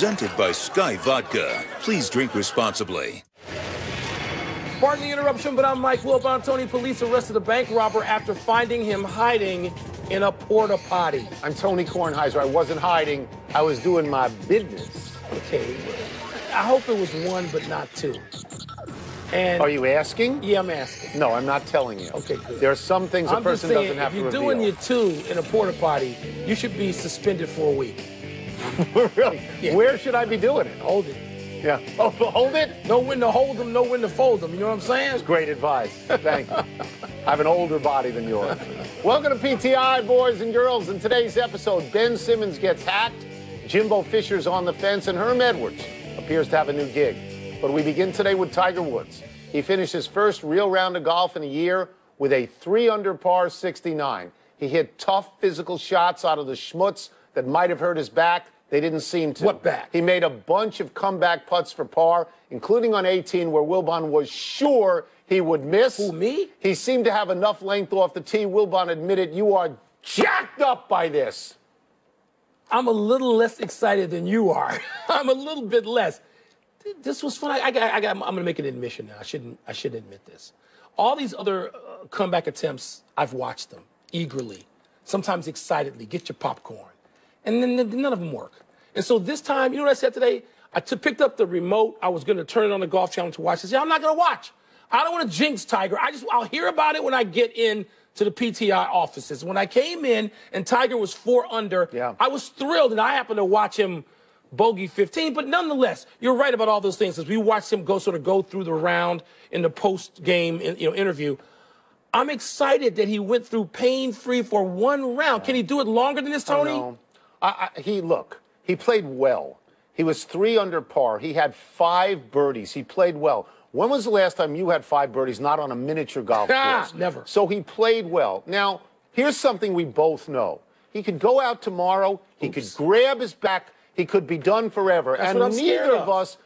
Presented by Sky Vodka. Please drink responsibly. Pardon the interruption, but I'm Mike Wilbon. Tony, police arrested a bank robber after finding him hiding in a porta potty. I'm Tony Kornheiser. I wasn't hiding. I was doing my business. Okay, I hope it was one, but not two. And are you asking? Yeah, I'm asking. No, I'm not telling you. Okay, good. There are some things a person doesn't have to reveal. If you're doing your two in a porta potty, you should be suspended for a week. Really? Yeah. Where should I be doing it? Hold it. Yeah. Oh, hold it? Know when to hold them, know when to fold them. You know what I'm saying? That's great advice. Thank you. I have an older body than yours. Welcome to PTI, boys and girls. In today's episode, Ben Simmons gets hacked, Jimbo Fisher's on the fence, and Herm Edwards appears to have a new gig. But we begin today with Tiger Woods. He finished his first real round of golf in a year with a 3-under par 69. He hit tough physical shots out of the schmutz that might have hurt his back. They didn't seem to. What back? He made a bunch of comeback putts for par, including on 18, where Wilbon was sure he would miss. Who, me? He seemed to have enough length off the tee. Wilbon admitted, you are jacked up by this. I'm a little less excited than you are. I'm a little bit less. This was fun. I'm going to make an admission now. I shouldn't admit this. All these other comeback attempts, I've watched them eagerly, sometimes excitedly. Get your popcorn. And then none of them work. And so this time, you know what I said today? I picked up the remote. I was going to turn it on the Golf Channel to watch. I said, I'm not going to watch. I don't want to jinx Tiger. I'll hear about it when I get in to the PTI offices. When I came in and Tiger was 4 under, yeah. I was thrilled, and I happened to watch him bogey 15. But nonetheless, you're right about all those things. As we watched him go through the round in the post-game interview, I'm excited that he went through pain-free for 1 round. Can he do it longer than this, Tony? No. He played well. He was 3 under par. He had 5 birdies. He played well. When was the last time you had 5 birdies not on a miniature golf course? Never. So he played well. Now, here's something we both know. He could go out tomorrow. He could grab his back. He could be done forever. That's and what I'm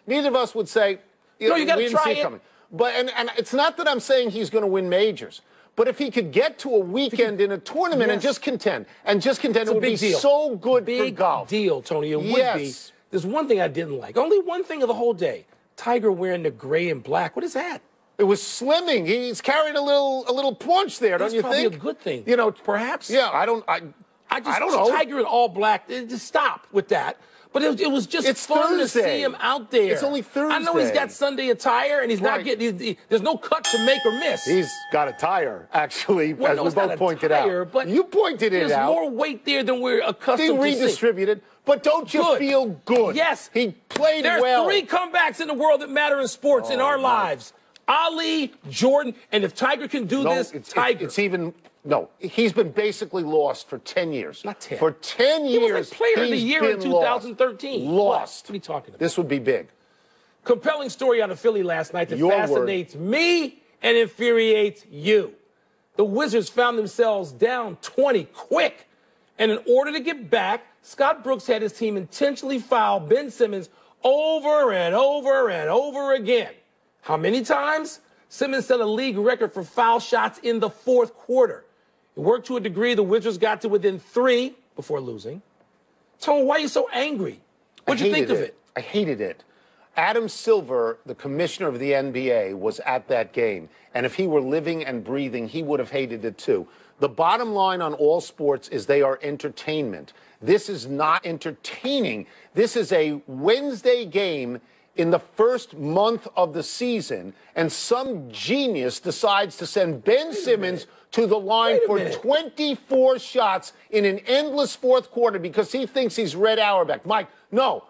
neither of us would say, no, you got to try it. Coming. But and it's not that I'm saying he's going to win majors. But if he could get to a weekend in a tournament and just contend, it would be so good for golf. Big deal, Tony. It would be. There's one thing I didn't like. Only one thing of the whole day. Tiger wearing the gray and black. What is that? It was slimming. He's carried a little punch there, don't you think? That's probably a good thing. You know, perhaps. Yeah, I don't know. Tiger in all black. Just stop with that. But it was just fun to see him out there. It's only Thursday. I know he's got Sunday attire, and he's not getting. There's no cut to make or miss. He's got a tire, actually, as we both pointed out. But you pointed it out. There's more weight there than we're accustomed to seeing. He redistributed. But don't you feel good? Yes. He played well. There's 3 comebacks in the world that matter in sports in our lives. Ali, Jordan, and if Tiger can do this, Tiger. It's even. No, he's been basically lost for 10 years. Not 10. For 10 years, he was like player of the year in 2013. Lost. What are you talking about? This would be big. Compelling story out of Philly last night that fascinates me and infuriates you. The Wizards found themselves down 20 quick. And in order to get back, Scott Brooks had his team intentionally foul Ben Simmons over and over and over again. How many times? Simmons set a league record for foul shots in the 4th quarter. It worked to a degree. The Wizards got to within 3 before losing. Tone, why are you so angry? What'd you think of it? I hated it. Adam Silver, the commissioner of the NBA, was at that game. And if he were living and breathing, he would have hated it too. The bottom line on all sports is they are entertainment. This is not entertaining. This is a Wednesday game in the first month of the season, and some genius decides to send Ben Simmons to the line for 24 shots in an endless 4th quarter because he thinks he's Red Auerbach. Mike, no,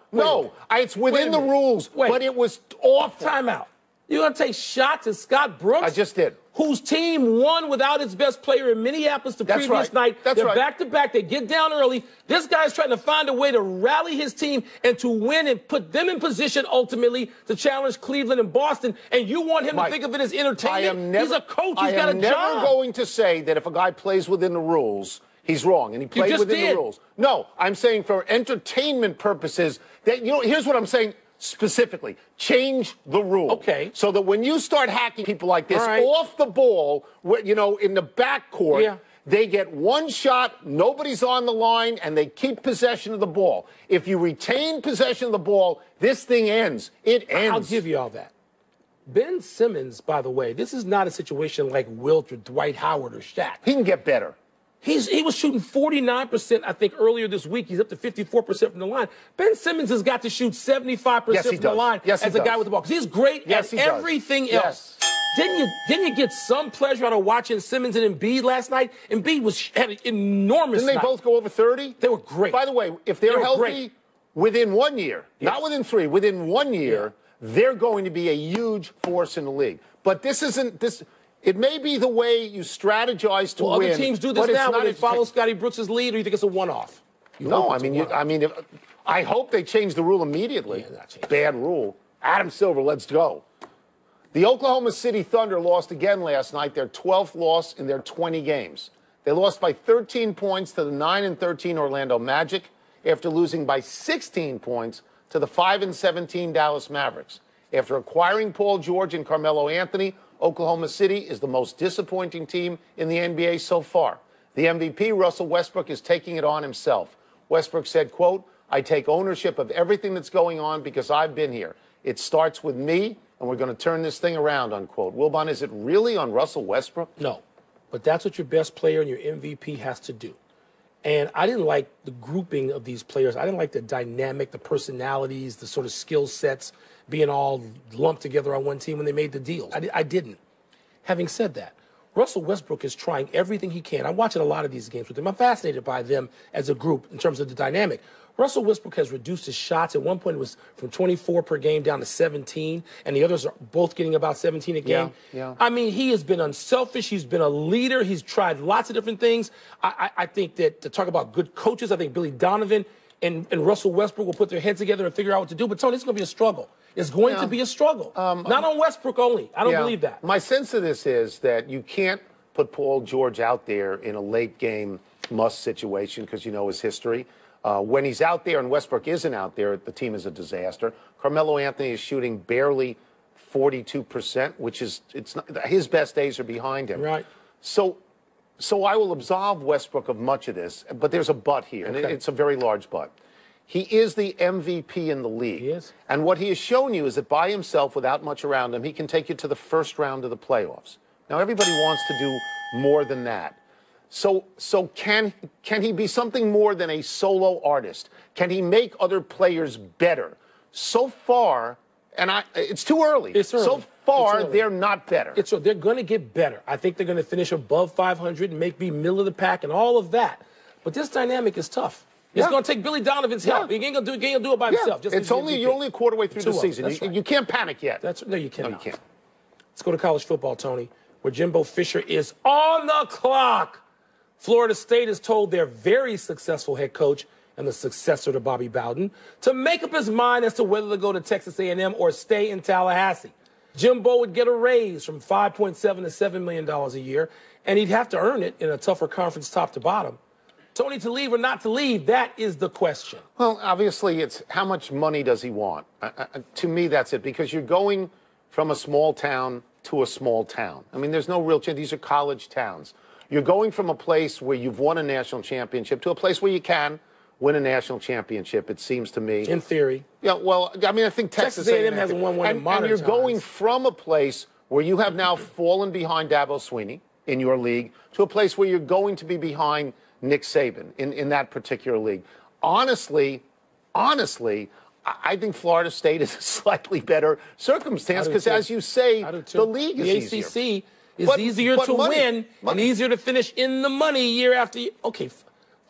it's within the rules, but it was awful. Timeout. You're going to take shots at Scott Brooks? I just did. Whose team won without its best player in Minneapolis the previous night. They're back-to-back. They get down early. This guy's trying to find a way to rally his team and to win and put them in position ultimately to challenge Cleveland and Boston. And you want him to think of it as entertainment? He's a coach. He's got a job. I am never going to say that if a guy plays within the rules, he's wrong. And he played within the rules. No, I'm saying for entertainment purposes that, here's what I'm saying. Specifically, change the rule. Okay. So that when you start hacking people like this off the ball, in the backcourt, They get one shot, nobody's on the line, and they keep possession of the ball. If you retain possession of the ball, this thing ends. It ends. I'll give you all that. Ben Simmons, by the way, this is not a situation like Wilt or Dwight Howard or Shaq. He can get better. He was shooting 49%, I think, earlier this week. He's up to 54% from the line. Ben Simmons has got to shoot 75% from the line as a guy with the ball. Because he's great at everything else. Didn't you get some pleasure out of watching Simmons and Embiid last night? Embiid had an enormous Didn't they both go over 30? They were great. By the way, if they're healthy, within 1 year, not within 3, within 1 year, they're going to be a huge force in the league. But this isn't this. It may be the way you strategize to win. Other teams do this now when they follow Scotty Brooks' lead, or you think it's a one-off? No, I hope they change the rule immediately. Bad rule. Adam Silver, let's go. The Oklahoma City Thunder lost again last night, their 12th loss in their 20 games. They lost by 13 points to the 9-13 Orlando Magic after losing by 16 points to the 5-17 Dallas Mavericks. After acquiring Paul George and Carmelo Anthony, Oklahoma City is the most disappointing team in the NBA so far. The MVP, Russell Westbrook, is taking it on himself. Westbrook said, quote, "I take ownership of everything that's going on because I've been here. It starts with me, and we're going to turn this thing around," unquote. Wilbon, is it really on Russell Westbrook? No, but that's what your best player and your MVP has to do. And I didn't like the grouping of these players. I didn't like the dynamic, the personalities, the sort of skill sets being all lumped together on one team when they made the deals. I didn't. Having said that, Russell Westbrook is trying everything he can. I'm watching a lot of these games with him. I'm fascinated by them as a group in terms of the dynamic. Russell Westbrook has reduced his shots. At one point, it was from 24 per game down to 17, and the others are both getting about 17 a game. Yeah. I mean, he has been unselfish. He's been a leader. He's tried lots of different things. I think that to talk about good coaches, I think Billy Donovan and Russell Westbrook will put their heads together and figure out what to do. But, Tony, it's going to be a struggle. It's going to be a struggle. Not on Westbrook only. I don't believe that. My sense of this is that you can't put Paul George out there in a late-game must situation because you know his history. When he's out there and Westbrook isn't out there, the team is a disaster. Carmelo Anthony is shooting barely 42%, which is his best days are behind him. Right. So I will absolve Westbrook of much of this, but there's a but here, and it's a very large but. He is the MVP in the league. He is. And what he has shown you is that by himself, without much around him, he can take you to the first round of the playoffs. Now, everybody wants to do more than that. So can he be something more than a solo artist? Can he make other players better? So far, and it's too early. It's early. So far, they're not better. They're going to get better. I think they're going to finish above 500 and be middle of the pack and all of that. But this dynamic is tough. It's going to take Billy Donovan's help. He ain't going to do it by himself. Just you're only a quarter way through the season. You can't panic yet. No, you can't. No, you can't. Let's go to college football, Tony, where Jimbo Fisher is on the clock. Florida State has told their very successful head coach and the successor to Bobby Bowden to make up his mind as to whether to go to Texas A&M or stay in Tallahassee. Jimbo would get a raise from $5.7 to $7 million a year, and he'd have to earn it in a tougher conference top to bottom. Tony, to leave or not to leave, that is the question. Well, obviously, it's how much money does he want? To me, that's it, because you're going from a small town to a small town. I mean, there's no real chance. These are college towns. You're going from a place where you've won a national championship to a place where you can win a national championship, it seems to me. In theory. Yeah, well, I mean, I think Texas A&M hasn't won one in modern times. And you're going times. from a place where you have now fallen behind Dabo Swinney in your league to a place where you're going to be behind Nick Saban in that particular league. Honestly, I think Florida State is a slightly better circumstance because, as you say, the league is easier. The ACC is easier to win and easier to finish in the money year after year. Okay,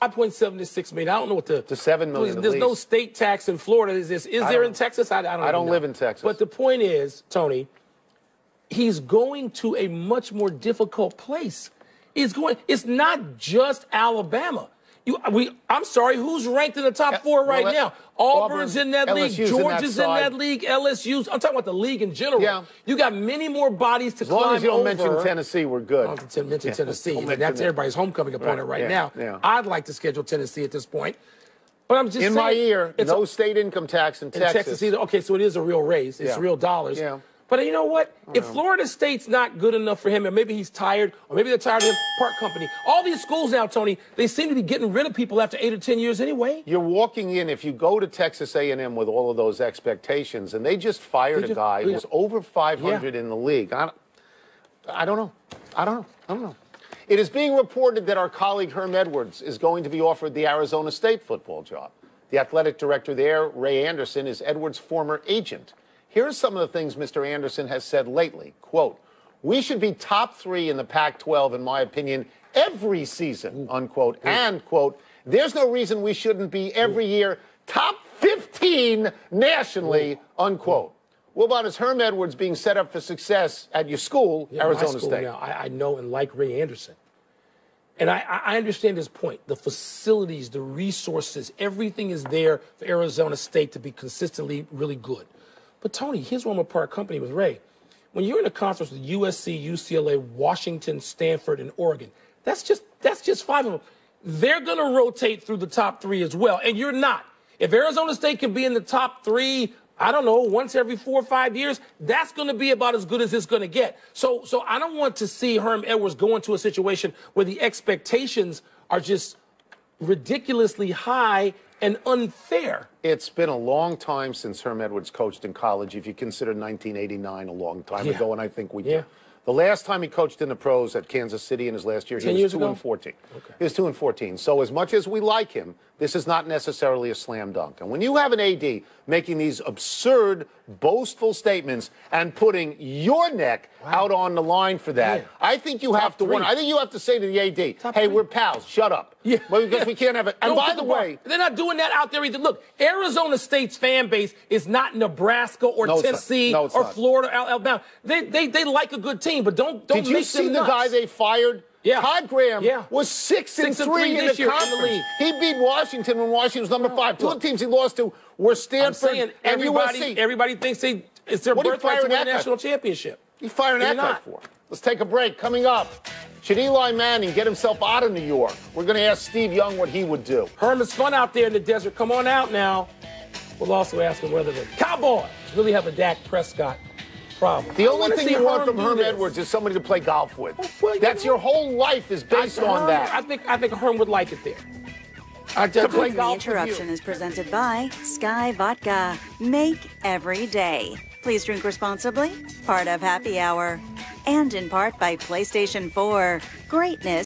5.7 to $6 million. I don't know what the $7 million. There's no state tax in Florida. Is there in Texas? I don't live in Texas. But the point is, Tony, he's going to a much more difficult place. It's not just Alabama. I'm sorry, who's ranked in the top four right now? Auburn's in that league. Georgia's in that league. LSU's. I'm talking about the league in general. Yeah. You got many more bodies to climb over. As long as you don't mention Tennessee, we're good. I don't mention Tennessee. That's everybody's homecoming opponent right now. Yeah. I'd like to schedule Tennessee at this point. But I'm just saying. In my ear, no state income tax in Texas. Texas either. Okay, so it is a real raise. It's real dollars. Yeah. But you know what? If Florida State's not good enough for him, or maybe he's tired, or maybe they're tired of him, Park Company. All these schools now, Tony, they seem to be getting rid of people after 8 or 10 years anyway. You're walking in, if you go to Texas A&M with all of those expectations, and they just fired a guy who was over 500 in the league. I don't know. It is being reported that our colleague Herm Edwards is going to be offered the Arizona State football job. The athletic director there, Ray Anderson, is Edwards' former agent. Here are some of the things Mr. Anderson has said lately. Quote, "We should be top 3 in the Pac-12, in my opinion, every season," unquote. And, quote, "There's no reason we shouldn't be every year top 15 nationally," unquote. What about is Herm Edwards being set up for success at your school, Arizona State? Now, I know and like Ray Anderson. And I understand his point. The facilities, the resources, everything is there for Arizona State to be consistently really good. But, Tony, here's one more Park Company with Ray. When you're in a conference with USC, UCLA, Washington, Stanford, and Oregon, that's just 5 of them. They're going to rotate through the top 3 as well, and you're not. If Arizona State can be in the top 3, I don't know, once every 4 or 5 years, that's going to be about as good as it's going to get. So I don't want to see Herm Edwards go into a situation where the expectations are just ridiculously high and unfair. It's been a long time since Herm Edwards coached in college, if you consider 1989 a long time ago, and I think we do. The last time he coached in the pros at Kansas City in his last year, he was 2-14. Okay. He was 2-14. So as much as we like him, this is not necessarily a slam dunk. And when you have an AD making these absurd, boastful statements and putting your neck out on the line for that, I think you have to wonder. I think you have to say to the AD, hey, we're pals, shut up. Well, because we can't have it. And by the way, they're not doing that out there either. Look, Arizona State's fan base is not Nebraska or Tennessee or Florida or Alabama. They like a good team, but don't Did you see the guy they fired? Todd Graham was 6-3 in the conference. He beat Washington when Washington was number 5. Two of the teams he lost to were Stanford and USC. Everybody thinks it's their birthright to win a national championship. You firing that guy for? Let's take a break. Coming up, should Eli Manning get himself out of New York? We're going to ask Steve Young what he would do. Herm, it's fun out there in the desert. Come on out now. We'll also ask him whether the Cowboys really have a Dak Prescott problem. The only thing you want from Herm Edwards is somebody to play golf with. That's your whole life is based on that. I think Herm would like it there. The interruption is presented by Sky Vodka. Make every day. Please drink responsibly. Part of Happy Hour. And in part by PlayStation 4. Greatness.